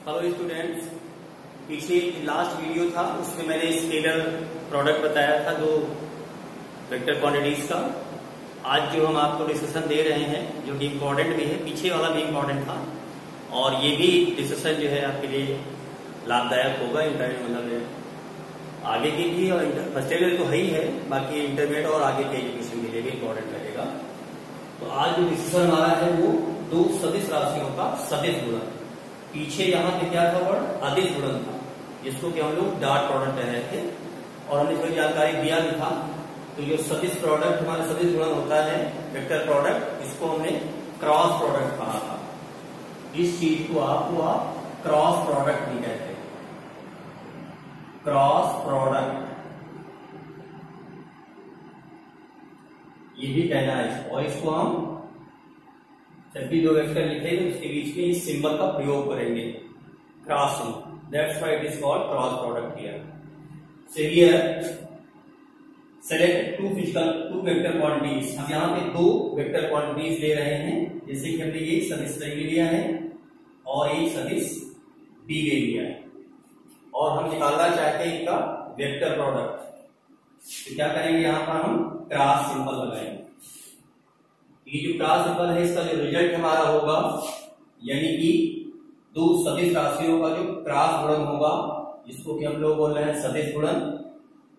Hello students, पीछे last video था उसमें मैंने स्केलर प्रोडक्ट बताया था दो वेक्टर क्वांटिटीज का। आज जो हम आपको डिस्कशन दे रहे हैं जो कि इम्पोर्टेंट भी है, पीछे वाला भी इम्पोर्टेंट था और ये भी डिस्कशन जो है आपके लिए लाभदायक होगा। इंटरमीडिएट मतलब आगे की भी और फर्स्ट ईयर तो है ही है, बाकी इंटरमीडिएट और आगे के एजुकेशन के लिए भी इम्पोर्टेंट रहेगा। तो आज जो डिस्कशन हमारा है वो दो सदिश राशियों का सदिश गुणन। पीछे यहाँ पे क्या था वर्ड, अदिश गुणन था, जिसको कि हम लोग डॉट प्रोडक्ट कह रहे थे और हमने थोड़ी जानकारी दिया भी था। तो जो सदिश प्रोडक्ट हमारा सदिश गुणन होता है वेक्टर प्रोडक्ट, इसको हमने क्रॉस प्रोडक्ट कहा था। इस चीज को आप क्रॉस प्रोडक्ट भी कहते हैं, क्रॉस प्रोडक्ट ये भी कहना है इसको। और इसको हम जब भी दो वेक्टर लिखेंगे तो उसके बीच में इस सिंबल का प्रयोग करेंगे, cross symbol. That's why it is called cross product here. So here select two vector quantities. हम यहाँ पे दो वेक्टर क्वांटिटीज ले रहे हैं, जैसे कि हमने ये सदिश ए लिया है और एक सदिश बी ले लिया है और हम निकालना चाहते हैं इनका वेक्टर प्रोडक्ट। तो क्या करेंगे, यहाँ पर हम क्रॉस सिंबल लगाएंगे। ये जो क्रॉस सिंबल है इसका जो रिजल्ट हमारा होगा, यानी कि दो सदिश राशियों का जो क्रॉस गुणन होगा, जिसको कि हम लोग बोल रहे हैं सदिश गुणन।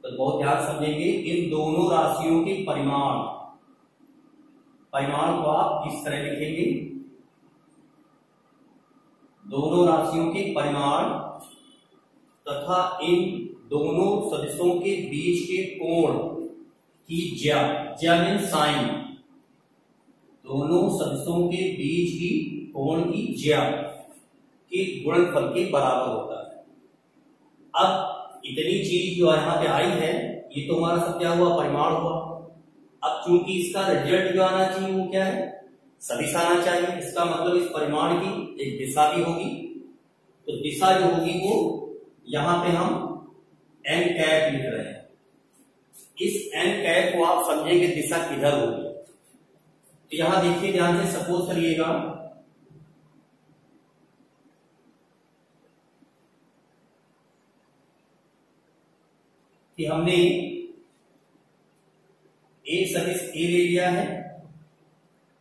तो बहुत ध्यान समझेंगे, इन दोनों राशियों के परिमाण को आप किस तरह लिखेंगे। दोनों राशियों के परिमाण तथा इन दोनों सदिशों के बीच के कोण की ज्या मीन साइन, दोनों सदिशों के बीच की कोण की ज्या के गुणनफल के बराबर होता है। अब इतनी चीज जो यहाँ पे आई है, ये तो हमारा सब क्या हुआ, परिमाण हुआ। अब चूंकि इसका रिजल्ट जो आना चाहिए वो क्या है, सदिश आना चाहिए। इसका मतलब इस परिमाण की एक दिशा भी होगी। तो दिशा जो होगी वो यहाँ पे हम एन कैप लिख रहे हैं। इस एन कैप को आप समझेंगे दिशा किधर होगी। तो यहां देखिए ध्यान से, सपोज करिएगा कि हमने एक सदिश ए ले लिया है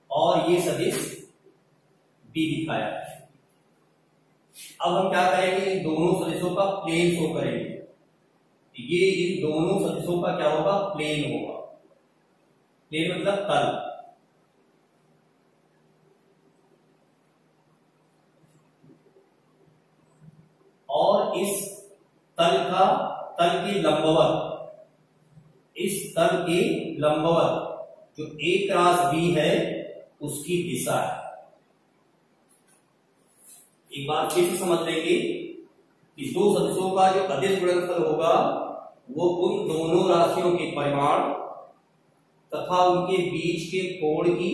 और ये सदिश बी दिखाया है। अब हम क्या करेंगे, इन दोनों सदिशों का प्लेन शो करेंगे। ये इन दोनों सदिशों का क्या होगा, प्लेन होगा। प्लेन मतलब तल। और इस तल के लंबवत, इस तल के लंबवत जो ए क्रॉस बी है उसकी दिशा है। एक बार फिर से समझ लेंगे, इस दो सदिशों का जो अदिश गुणनफल होगा वो उन दोनों राशियों के परिमाण तथा उनके बीच के कोण की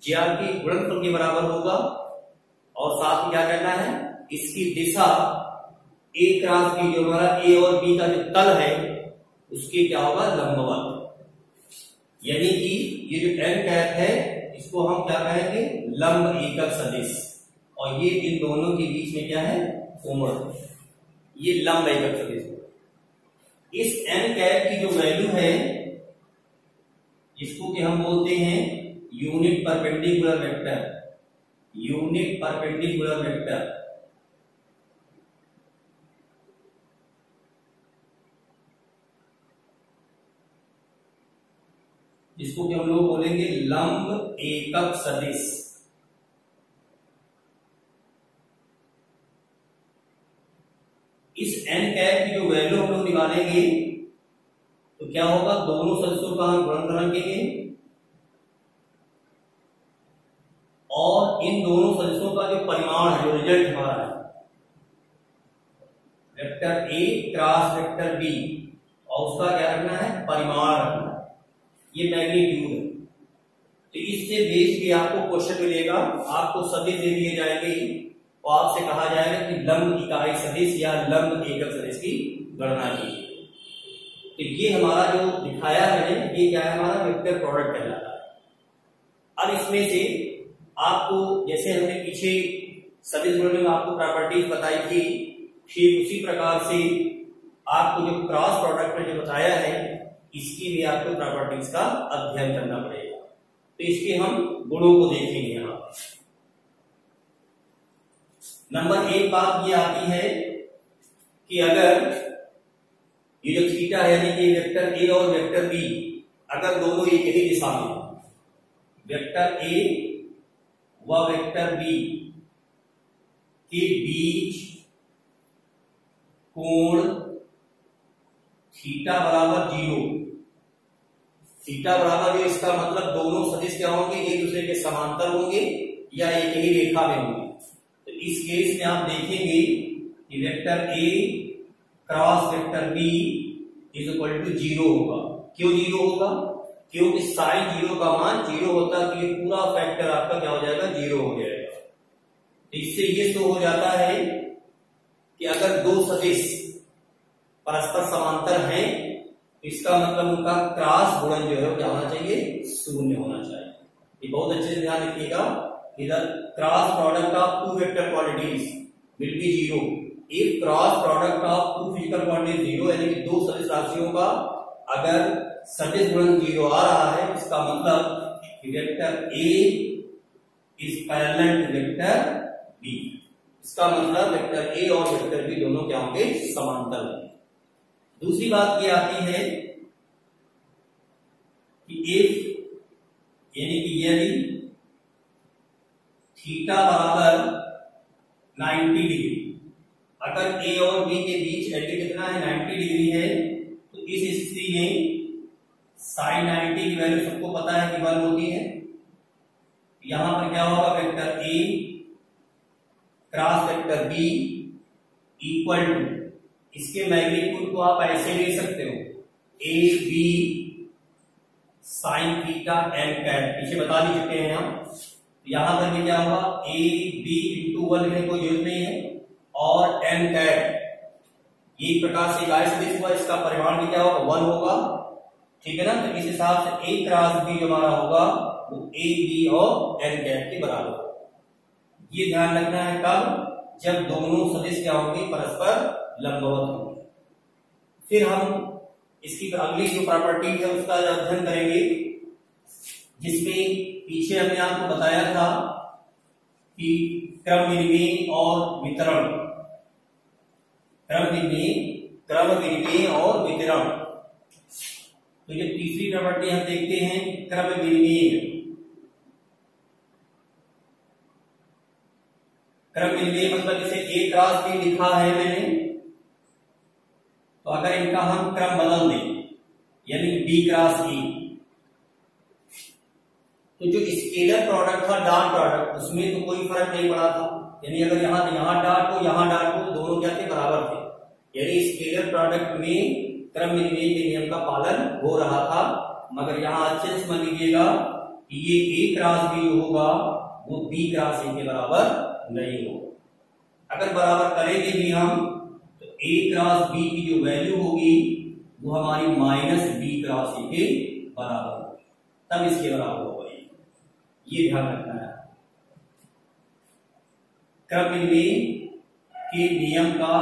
ज्या के गुणनफल के बराबर होगा। और साथ में क्या करना है, इसकी दिशा ए क्रॉस बी, जो हमारा ए और बी का जो तल है उसके क्या होगा, लंबवत। यानी कि ये जो एन कैप है इसको हम क्या कहेंगे, लंब एकक सदिश। और ये इन दोनों के बीच में क्या है, कोण, ये लंब एकक सदिश। इस एन कैप की जो वैल्यू है इसको कि हम बोलते हैं unit perpendicular vector, unit perpendicular vector. जिसको कि हम लोग बोलेंगे लंब एकक सदिश। इस एन कैप की जो वैल्यू हम लोग निकालेंगे तो क्या होगा, दोनों सदिशों का हम गुणन करेंगे और इन दोनों सदिशों का जो परिमाण है, जो रिजल्ट हमारा है, vector A cross vector B, और उसका क्या रखना है, परिमाण रखना है। ये मैग्नीट्यूड है। तो इससे बेस भी आपको क्वेश्चन मिलेगा, आपको सदिश दे दिए जाएंगे और आपसे कहा जाएगा कि लंब इकाई सदिश या लंब एकक सदिश की गणना कीजिए। तो ये हमारा जो दिखाया है ये क्या है, हमारा वेक्टर प्रोडक्ट कहलाता है। अब इसमें से आपको, जैसे हमने पीछे सदिश गुणन में आपको प्रॉपर्टीज बताई थी, ठीक उसी प्रकार से आपको जो क्रॉस प्रोडक्ट में जो बताया है इसकी भी आपको प्रॉपर्टीज का अध्ययन करना पड़ेगा। तो इसके हम गुणों को देखेंगे। यहाँ नंबर एक बात ये आती है कि अगर ये जो थीटा है यानी कि वेक्टर ए और वेक्टर बी अगर दोनों एक ही दिशा में, वेक्टर ए व वेक्टर बी के बीच कोण थीटा बराबर 0, थीटा बराबर जो इसका मतलब दोनों सदिश क्या होंगे, एक दूसरे के समांतर होंगे या एक ही रेखा में होंगे। तो इस केस में आप देखेंगे कि vector A cross vector B is equal to 0 होगा। क्यों 0 होगा? क्योंकि साइन 0 का मान 0 होता है, तो ये पूरा फैक्टर आपका क्या हो जाएगा, 0 हो जाएगा। तो इससे ये शो हो जाता है कि अगर दो सदिश परस्पर समांतर हैं तो इसका मतलब उनका क्रॉस गुणन जो है वो क्या होना चाहिए, 0 होना चाहिए। ये बहुत अच्छे से ध्यान रखिएगा। इधर cross product of two vector quantities will be 0 if cross product of two physical quantities 0, यानी कि दो सदिश राशियों का अगर सदिश गुणन 0 आ रहा है, इसका मतलब vector A is parallel to vector B. इसका मतलब वेक्टर ए और वेक्टर बी दोनों क्या होंगे, समांतर होंगे। दूसरी बात ये आती है कि इफ यानी कि यदि थीटा बराबर 90 डिग्री, अगर ए और बी के बीच एंगल कितना है, 90 डिग्री है, तो इस स्थिति में साइन 90 की वैल्यू सबको पता है कि 1 होती है। यहां पर क्या होगा, vector A cross vector B equal to, इसके मैग्नीट्यूड को आप ऐसे ले सकते हो, A B sine theta n cap, पीछे बता भी चुके हैं हम। यहां पर भी क्या होगा, ए बी इंटू 1 लिखने कोई जरूरत नहीं है, और एन कैट ये प्रकार से गाय सदिश हुआ, इसका परिमाण भी क्या होगा, 1 होगा, ठीक है ना। तो इस हिसाब से ए क्रॉस बी जो हमारा होगा वो ए बी और एन कैट के बराबर होगा। ये ध्यान रखना है कब, जब दोनों सदिश क्या होंगे, परस्पर लंबवत होंगे। फिर हम इसकी अगली जो प्रॉपर्टी है उसका अध्ययन करेंगे, जिसमें पीछे हमने आपको बताया था कि क्रम विनिमय और वितरण, क्रम विनिमय और वितरण। तो ये तीसरी प्रॉपर्टी हम देखते हैं, क्रम विनिमय। क्रम विनिमय मतलब इसे ए क्रॉस बी लिखा है मैंने, तो अगर इनका हम क्रम बदल दें यानी बी क्रॉस ए, तो जो स्केलर प्रोडक्ट था डॉट प्रोडक्ट, उसमें तो कोई फर्क नहीं पड़ा था। यानी अगर यहां डॉट को यहां डॉट को, दोनों क्या थे, बराबर थे। यानी स्केलर प्रोडक्ट में क्रम विनिमय के नियम का पालन हो रहा था। मगर यहां अच्छे से समझ लीजिएगा कि ये ए क्रॉस बी होगा वो बी क्रॉस ए के बराबर नहीं होगा। अगर बराबर करेंगे भी हम तो ए क्रॉस बी की जो वैल्यू होगी वो हमारी माइनस बी क्रॉस ए के बराबर होगी, तब इसके बराबर होगा। ये ध्यान रखना है। क्रम विनिमय के नियम का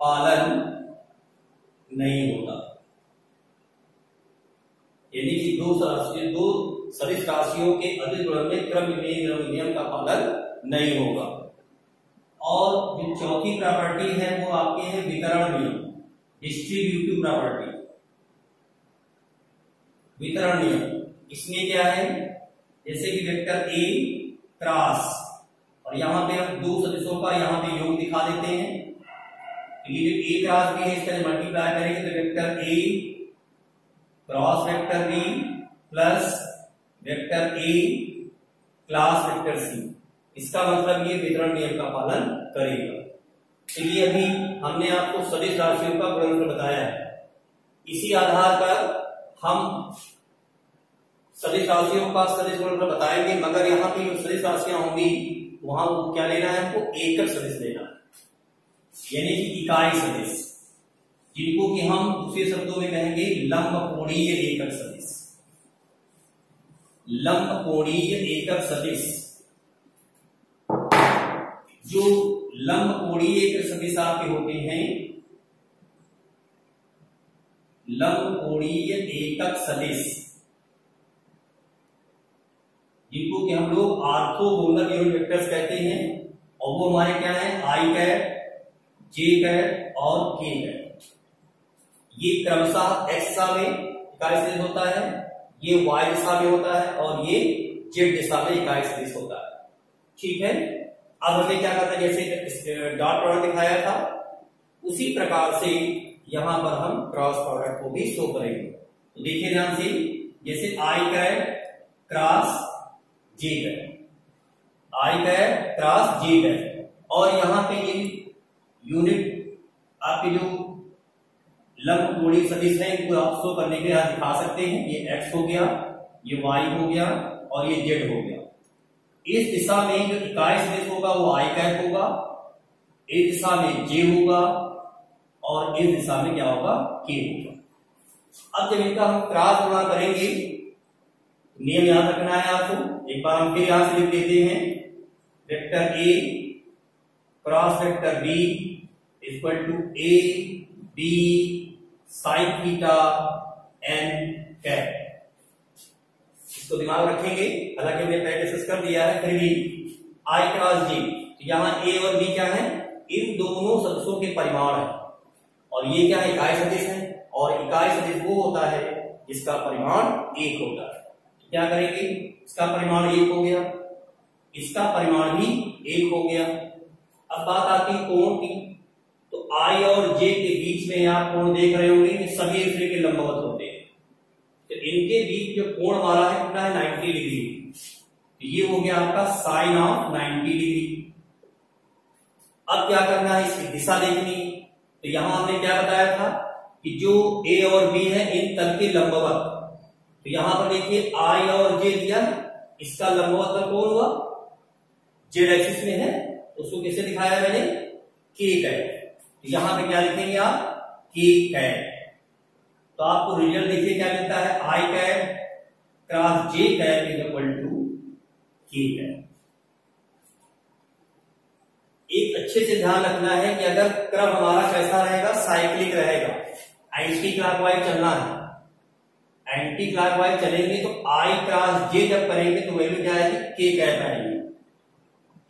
पालन नहीं होता, यानी कि दो सदिश राशियों के अदिश गुणन में क्रम विनिमय नियम का पालन नहीं होगा। और जो चौथी प्रॉपर्टी है वो आपके है वितरण नियम, डिस्ट्रीब्यूटिव प्रॉपर्टी, वितरण नियम। इसमें क्या है, जैसे कि वेक्टर ए क्रॉस, और यहां पे हम दो सदिशों का यहां पे योग दिखा देते हैं। तो ये जो ए क्रॉस बी है इसका मल्टीप्लाई करेंगे तो vector A cross vector B plus vector A cross vector C, इसका मतलब ये वितरण नियम का पालन करेगा। तो ये अभी हमने आपको सदिश राशियों का गुणनफल बताया है। इसी आधार पर हम सदिश राशियों का सदिश गुणनफल बताएंगे, मगर यहाँ पे जो सदिश राशियां होंगी वहां क्या लेना है, हमको एकक सदिश लेना है, यानी कि इकाई सदिश, जिनको कि हम दूसरे शब्दों में कहेंगे लंब कोणीय एकक सदिश। लंबकोणीय एकक सदिश। जो लंबकोणीय एकक सदिश आपके होते हैं, लंबकोणीय एकक सदिश, जिनको कि हम लोग ऑर्थोगोनल यूनिट वेक्टर्स कहते हैं, और वो हमारे क्या है, आई कैट, जे कैट और के कैट। ये क्रमशः एक्स दिशा में इकाई सदिश होता है, ये वाई दिशा में होता है, और ये जेड दिशा में इकाई सदिश होता है। ठीक है, अब हमें क्या करना है, जैसे डॉट प्रोडक्ट दिखाया था उसी प्रकार से यहां पर हम क्रॉस प्रोडक्ट को भी शो करेंगे। तो देखिए ध्यान से, जैसे आई कैट क्रॉस जे कैट, आई कैट क्रॉस जे कैट, और यहां पे ये यूनिट आपके जो लंबकोणीय सदिश है इनको आप शो करने के लिए यहां दिखा सकते हैं। ये एक्स हो गया, ये वाई हो गया, और ये जेड हो गया। इस दिशा में जो इकाई सदिश होगा वो आई कैट होगा, इस दिशा में जे होगा, और इस दिशा में क्या होगा, के होगा। अब जब इनका हम क्रॉस गुणा करेंगे, नियम याद रखना है आपको। एक बार हम फिर यहां से लिख देते हैं, vector A cross vector B equal to A B sine theta n cap. इसको दिमाग रखेंगे, हालांकि हमने पहले डिस्कस कर दिया है, फिर भी आई क्रॉस जे, तो यहाँ ए और बी क्या है, इन दोनों सदिशों के परिमाण है, और ये क्या है, इकाई सदिश है, और इकाई सदिश वो होता है जिसका परिमाण एक होता है। तो क्या करेंगे, इसका परिमाण एक हो गया, इसका परिमाण भी एक हो गया। अब बात आती है कोण की, तो आई और जे के बीच में आप कोण देख रहे होंगे, ये सभी एक दूसरे के लंबवत होते हैं, तो इनके बीच जो कोण हमारा है कितना है, 90 डिग्री। तो ये हो गया आपका साइन ऑफ 90 डिग्री। अब क्या करना है, इसकी दिशा देखनी। तो यहां हमने क्या बताया था कि जो ए और बी है इन तल के लंबवत, तो यहां पर देखिए आई और जे दिया, इसका लंबवत तल कौन हुआ, जेड एक्सिस में है, उसको कैसे दिखाया मैंने, के कैट। यहां पे क्या लिखेंगे आप, के कैट। तो आपको रिजल्ट देखिए क्या मिलता है, I cap cross J cap is equal to K cap. एक अच्छे से ध्यान रखना है कि अगर क्रम हमारा कैसा रहेगा, साइक्लिक रहेगा, एंटी क्लॉकवाइज चलना है। एंटी क्लॉकवाइज चलेंगे तो आई क्रॉस जे जब करेंगे तो वैल्यू क्या आएगी, के कैट आएगी।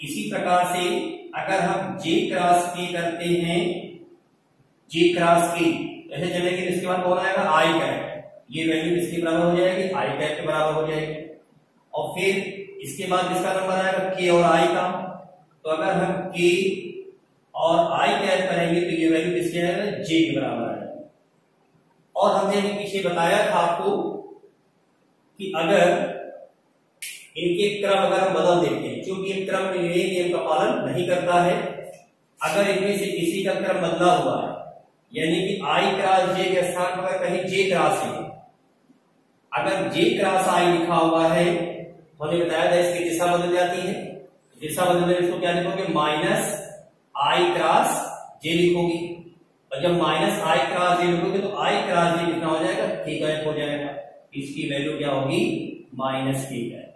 इसी प्रकार से अगर हम जे क्रॉस के करते हैं, जे क्रॉस के ऐसे चलेंगे, इसके बाद कौन आएगा, आई कैट, ये वैल्यू किसके बराबर हो जाएगी, आई कैट के बराबर हो जाएगी। और फिर इसके बाद इसका नंबर आएगा के और आई का, तो अगर हम के और आई कैट करेंगे तो ये वैल्यू किसके आएगा, जे के बराबर आएगा। और हमने पीछे बताया था आपको कि अगर इनके क्रम अगर हम बदल देते हैं, क्योंकि ये क्रम नियम का पालन नहीं करता है, अगर इनमें से किसी का क्रम बदला हुआ है, यानी कि आई क्रॉस जे के स्थान पर कहीं जे क्रॉस है, अगर जे क्रॉस आई लिखा हुआ है, हमने बताया था इसकी दिशा बदल जाती है। दिशा बदलने इसको क्या लिखोगे, माइनस आई क्रॉस जे लिखोगे, और जब माइनस आई क्रॉस जे लिखोगे तो आई क्रॉस जे कितना हो जाएगा, के कैट हो जाएगा। इसकी वैल्यू क्या होगी, माइनस के कैट।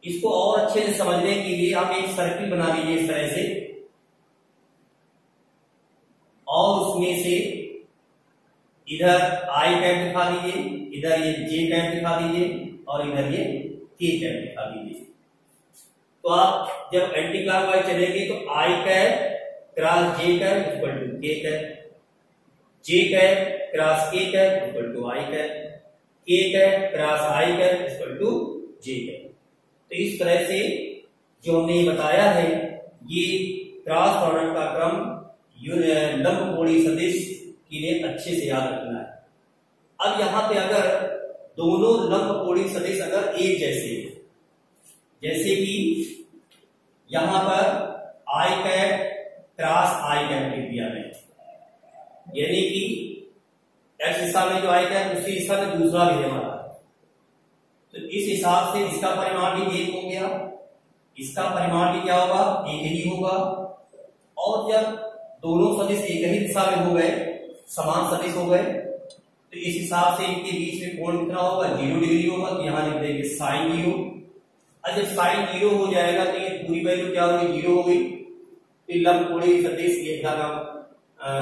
इसको और अच्छे से समझने के लिए आप एक सर्किल बना लीजिए इस तरह से, और उसमें से इधर आई कैट दिखा दीजिए, इधर ये जे कैट दिखा दीजिए, और इधर ये के कैट दिखा दीजिए। तो आप जब एंटी क्लॉकवाइज चलेंगे तो I cap cross J cap equal to K cap, J cap cross K cap equal to I cap, K cap cross I cap equal to J cap. तो इस तरह से जो हमने ये बताया है, ये क्रॉस प्रोडक्ट का क्रम लंबकोणीय सदिश के लिए अच्छे से याद रखना है। अब यहां पे अगर दोनों लंबकोणीय सदिश अगर एक जैसे, जैसे कि यहां पर आई कैट क्रॉस आई कैट लिख दिया है, यानी कि एक्स दिशा में जो आई कैट उसी दिशा में दूसरा भी है हमारा, तो इस हिसाब से इसका परिमाण भी एक हो गया, इसका परिमाण भी क्या होगा, एक ही होगा। और जब दोनों सदिश एक ही दिशा में हो गए, समान सदिश हो गए, तो इस हिसाब से इनके बीच में कोण कितना होगा, 0 डिग्री होगा। तो यहाँ लिख देंगे साइन 0। अब जब साइन 0 हो जाएगा तो ये पूरी वैल्यू क्या होगी, 0 हो गई। तो लंबकोणीय सदिश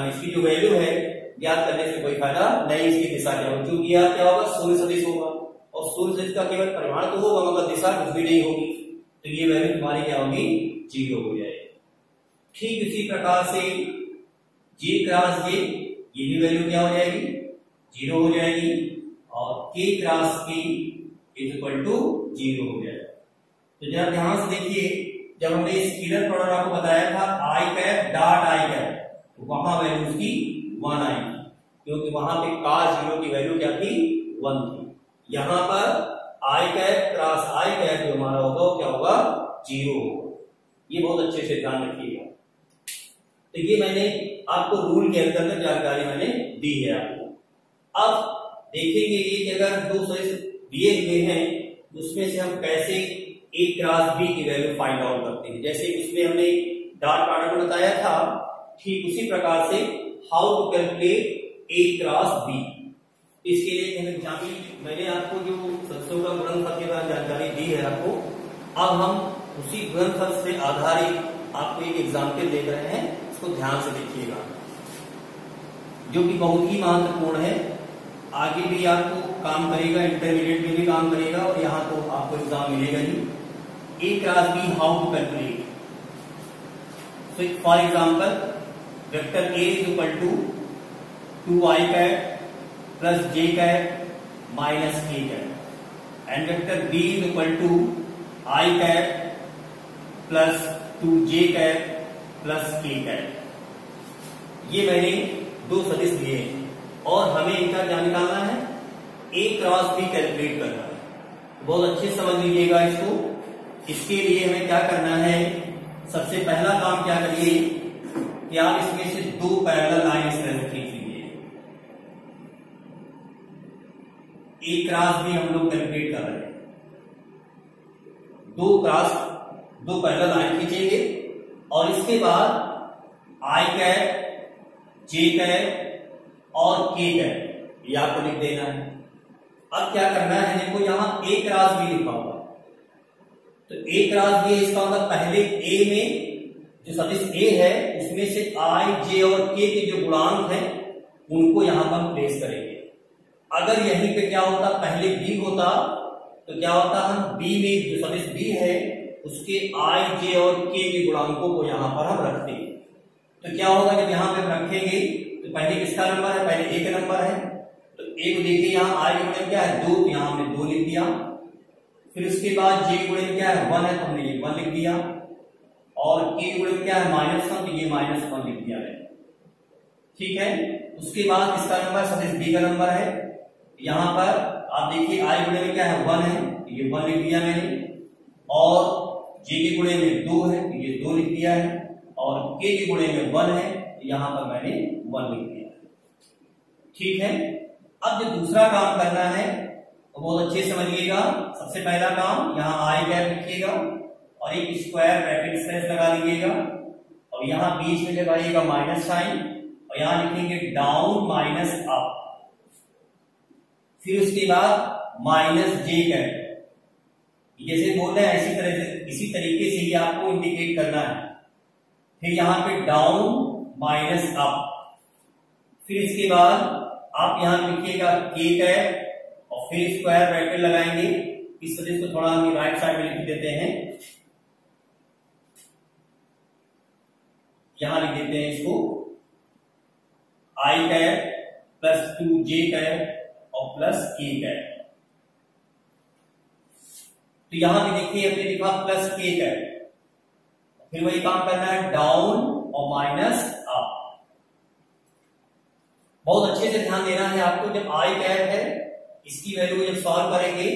इसकी जो वैल्यू है ज्ञात करने से कोई फायदा नहीं, इसकी दिशा क्या होगी, क्योंकि यह क्या होगा, शून्य सदिश होगा और शून्य सदिश का केवल परिमाण तो होगा मगर दिशा कुछ भी नहीं होगी। तो ये वैल्यू तुम्हारी क्या होगी, 0 हो जाएगी। ठीक इसी प्रकार से J क्रॉस J, ये भी वैल्यू क्या हो जाएगी, 0 हो जाएगी और K cross K is equal to 0 हो जाएगा। तो जरा ध्यान से देखिए, जब हमने स्केलर प्रोडक्ट आपको बताया था आई कैप डॉट आई कैप, तो वहां वैल्यू उसकी 1 आएगी, क्योंकि वहां पे cos 0 की वैल्यू क्या थी, 1 थी। यहां पर आई कैप क्रॉस आई कैप जो हमारा होगा वो क्या होगा, 0 होगा। ये बहुत अच्छे से ध्यान रखिएगा। तो ये मैंने आपको रूल के अंतर्गत जानकारी मैंने दी है आपको। अब देखेंगे ये कि अगर दो सदिश दिए हुए हैं उसमें से हम कैसे A क्रॉस B की वैल्यू फाइंड आउट करते हैं। जैसे उसमें हमने डॉट प्रोडक्ट बताया था, ठीक उसी प्रकार से how to calculate A cross B। इसके लिए मैंने आपको जो सदस्यों का गुणनफल के बारे में जानकारी दी है आपको, अब हम उसी गुणनफल से आधारित आपको एक एग्जाम्पल देख रहे हैं, इसको ध्यान से देखिएगा, जो कि बहुत ही महत्वपूर्ण है। आगे भी आपको काम करेगा, इंटरमीडिएट में भी काम करेगा और यहाँ तो आपको एग्जाम मिलेगा ही। A cross B how to calculate. So for example vector A is equal to 2i cap plus j cap minus k cap and vector B is equal to i cap plus 2j cap plus k cap. ये मैंने दो सदिश दिए हैं और हमें इनका क्या निकालना है, A क्रॉस B कैलकुलेट करना है। बहुत अच्छे से समझ लीजिएगा इसको। इसके लिए हमें क्या करना है, सबसे पहला काम क्या करिए कि आप इसमें से दो पैरेलल लाइन इस तरह से खींच लीजिए। A क्रॉस B हम लोग कैलकुलेट कर रहे हैं, दो पैरेलल लाइन खींचेंगे और इसके बाद I कैप, J कैप और K कैप ये आपको लिख देना है। अब क्या करना है, देखो यहां A क्रॉस B लिखा हुआ, तो A क्रॉस B इसका मतलब पहले A में जो सदिश A है उसमें से I, J और K के जो गुणांक हैं उनको यहां पर हम प्लेस करेंगे। अगर यहीं पे क्या होता, पहले B होता तो क्या होता, हम B में जो सदिश B है उसके I, J और K के गुणांकों को यहां पर हम रखते हैं। तो क्या होगा, जब यहां पे रखेंगे तो पहले किसका नंबर है, पहले A का नंबर है, तो A को देखिए यहाँ I गुणन क्या है 2, तो यहाँ हमने 2 लिख दिया। फिर उसके बाद J गुणन क्या है 1 है, तो हमने ये 1 लिख दिया और K गुणन क्या है -1, तो ये -1 लिख दिया है। ठीक है, उसके बाद किसका नंबर, सदिश B का नंबर है। यहाँ पर आप देखिए I गुणे में क्या है 1 है, तो ये 1 लिख दिया मैंने और J के गुणे में 2 है, तो ये 2 लिख दिया है और K के गुणे में 1 है, तो यहाँ पर मैंने 1 लिख दिया। ठीक है, अब जो दूसरा काम करना है तो बहुत अच्छे से समझिएगा। सबसे पहला काम यहाँ I कैप लिखिएगा और एक स्क्वायर ब्रैकेट स्पेस लगा लीजिएगा और यहाँ बीच में लगाइएगा माइनस साइन और यहाँ लिखेंगे डाउन माइनस अप। फिर उसके बाद माइनस J कैप, जैसे बोल रहे हैं इसी तरह से, इसी तरीके से ही आपको इंडिकेट करना है। फिर यहाँ पे डाउन माइनस अप, फिर इसके बाद आप यहां लिखिएगा K कैप और फिर स्क्वायर ब्रैकेट लगाएंगे। इस सदिश को थोड़ा हम राइट साइड में लिख देते हैं, यहां लिख देते हैं इसको I cap plus 2J cap और प्लस K कैप। तो यहां भी देखिए हमने लिखा प्लस K कैप, फिर वही काम करना है डाउन और माइनस अप। बहुत अच्छे से ध्यान देना है आपको। जब I कैप है इसकी वैल्यू जब सॉल्व करेंगे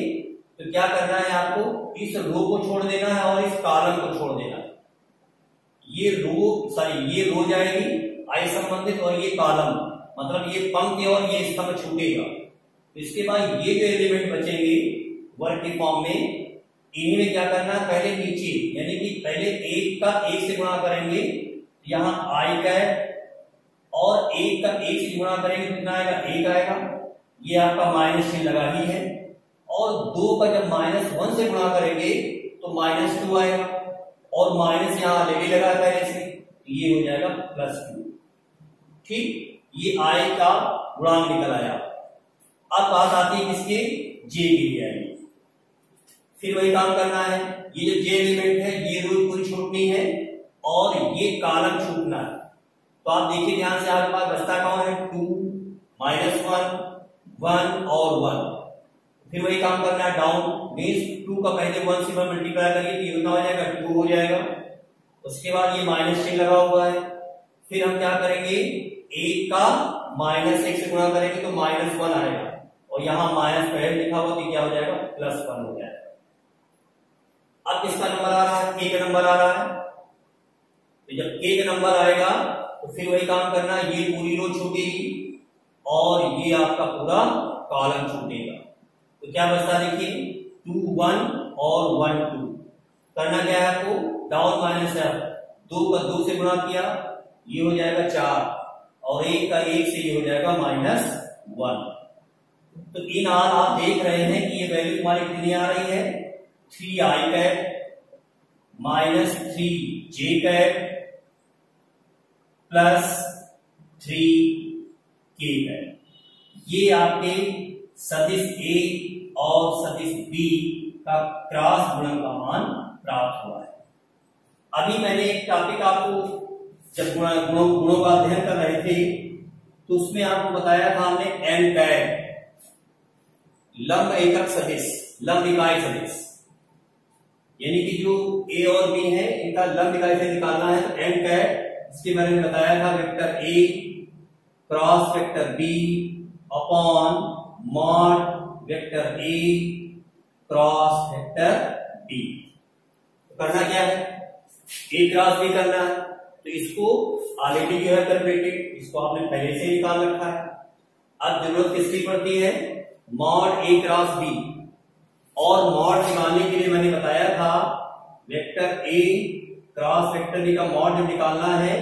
तो क्या करना है आपको, इस रो को छोड़ देना है और इस कॉलम को छोड़ देना है। ये रो जाएगी I संबंधित और ये कॉलम, मतलब ये पंक्ति और ये स्तंभ छूटेगा। इसके बाद ये जो एलिमेंट बचेंगे वर्ग के फॉर्म में, इन्हीं में क्या करना है, पहले नीचे यानी कि पहले 1 का 1 से गुणा करेंगे, यहाँ I कैप और 1 का 1 से गुणा करेंगे कितना आएगा, 1 आएगा ये आपका माइनस चिन्ह लगा ही है, और 2 का जब -1 से गुणा करेंगे तो -2 आएगा, और माइनस यहां ऑलरेडी लगा पहले से, ये हो जाएगा +2। ठीक, ये I का गुणांक निकल आया। अब बात आती है किसके, J के लिए आएगी। फिर वही काम करना है, ये जो J एलिमेंट है ये रो पूरी छूटनी है और ये कॉलम छूटना है। तो आप देखिए ध्यान से, आपके पास बचता कौन है, 2, -1, 1 और 1। फिर वही काम करना है, डाउन मींस 2 का पहले 1 से मल्टीप्लाई करिए तो ये कितना हो जाएगा, 2 हो जाएगा। उसके बाद ये माइनस चिन्ह लगा हुआ है। फिर हम क्या करेंगे, 1 का -1 से गुणा करेंगे तो -1 आएगा, और यहां माइनस पहले लिखा हुआ तो क्या हो जाएगा, +1 हो जाएगा। अब किसका नंबर आ रहा है, K का नंबर आ रहा है। तो जब K का नंबर आएगा तो फिर वही काम करना, ये पूरी रो छूटेगी और ये आपका पूरा कॉलम छूटेगा। तो क्या बचता देखिए, 2, 1 और 1, 2। करना क्या है आपको, डाउन -F, 2 का 2 से गुणा किया, ये हो जाएगा 4, और 1 का 1 से ये हो जाएगा -1। तो इन आर आप देख रहे हैं कि ये वैल्यू हमारी कितनी आ रही है, 3i cap -3j cap +3k cap. ये आपके सदिश A और सदिश B का क्रॉस गुणन का मान प्राप्त हुआ है। अभी मैंने एक टॉपिक आपको जब गुणों का अध्ययन कर रहे थे तो उसमें आपको बताया था हमने n कैप, लंब एकक सदिश, लंब इकाई सदिश, यानी कि जो A और B है इनका लंब इकाई से निकालना है तो n कैप, इसके बारे में बताया था vector A cross vector B upon mod vector A cross vector B। तो करना क्या है, A क्रॉस B करना है, तो इसको ऑलरेडी जो है कैलकुलेटेड, इसको आपने पहले से निकाल रखा है। अब जरूरत किसकी पड़ती है, मॉड A क्रॉस B, और मॉड निकालने के लिए मैंने बताया था vector A cross vector B का मॉड जब निकालना है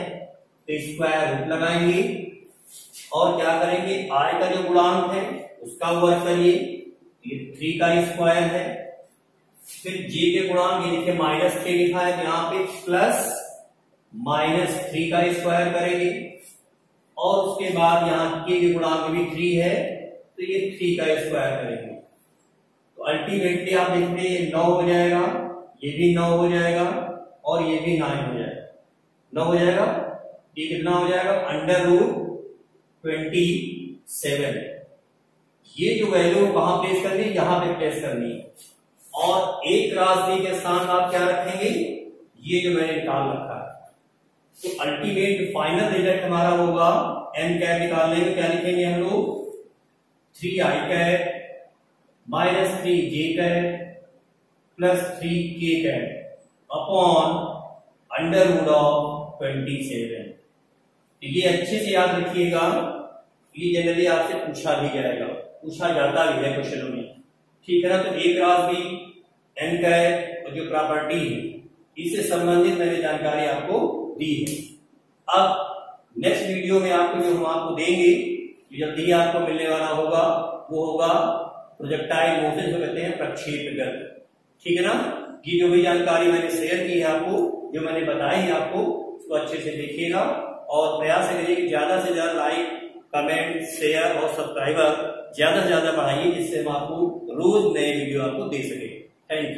तो स्क्वायर रूट लगाएंगे और क्या करेंगे, I का जो गुणांक है उसका वर्ग करिए, ये 3 का स्क्वायर है। फिर J के गुणांक ये देखिए -3 लिखा है, तो यहाँ पे प्लस -3 का स्क्वायर करेंगे, और उसके बाद यहाँ K के गुणांक भी 3 है तो ये 3 का स्क्वायर करेंगे। तो अल्टीमेटली आप देखते हैं 9 हो जाएगा, ये भी 9 हो जाएगा और ये भी 9 हो जाएगा, 9 हो जाएगा। ये कितना हो जाएगा, √27। ये जो वैल्यू कहां प्लेस करनी है, यहां पे प्लेस करनी है, और A क्रॉस B के स्थान आप क्या रखेंगे, ये जो मैंने निकाल रखा है। तो अल्टीमेट फाइनल रिजल्ट हमारा होगा, n कैप निकालने में क्या लिखेंगे हम लोग, 3i cap -3j cap +3k cap upon √27। तो ये अच्छे से याद रखिएगा, ये जनरली आपसे पूछा भी जाएगा, पूछा जाता भी है क्वेश्चनों में, ठीक है ना। तो A cross B, n cap और जो प्रॉपर्टी है इससे संबंधित मैंने जानकारी आपको दी है। अब नेक्स्ट वीडियो में आपको जो हम आपको देंगे, जल्दी आपको मिलने वाला होगा, वो होगा प्रोजेक्टाइल मोशन, जो कहते हैं प्रक्षेपगत, ठीक है ना। ये जो भी जानकारी मैंने शेयर की है आपको, जो मैंने बताई है आपको, उसको अच्छे से देखिएगा और प्रयास करिए कि ज्यादा से ज्यादा लाइक, कमेंट, शेयर और सब्सक्राइबर ज्यादा से ज्यादा बढ़ाइए, जिससे हम आपको रोज नए वीडियो आपको दे सके। Thank you.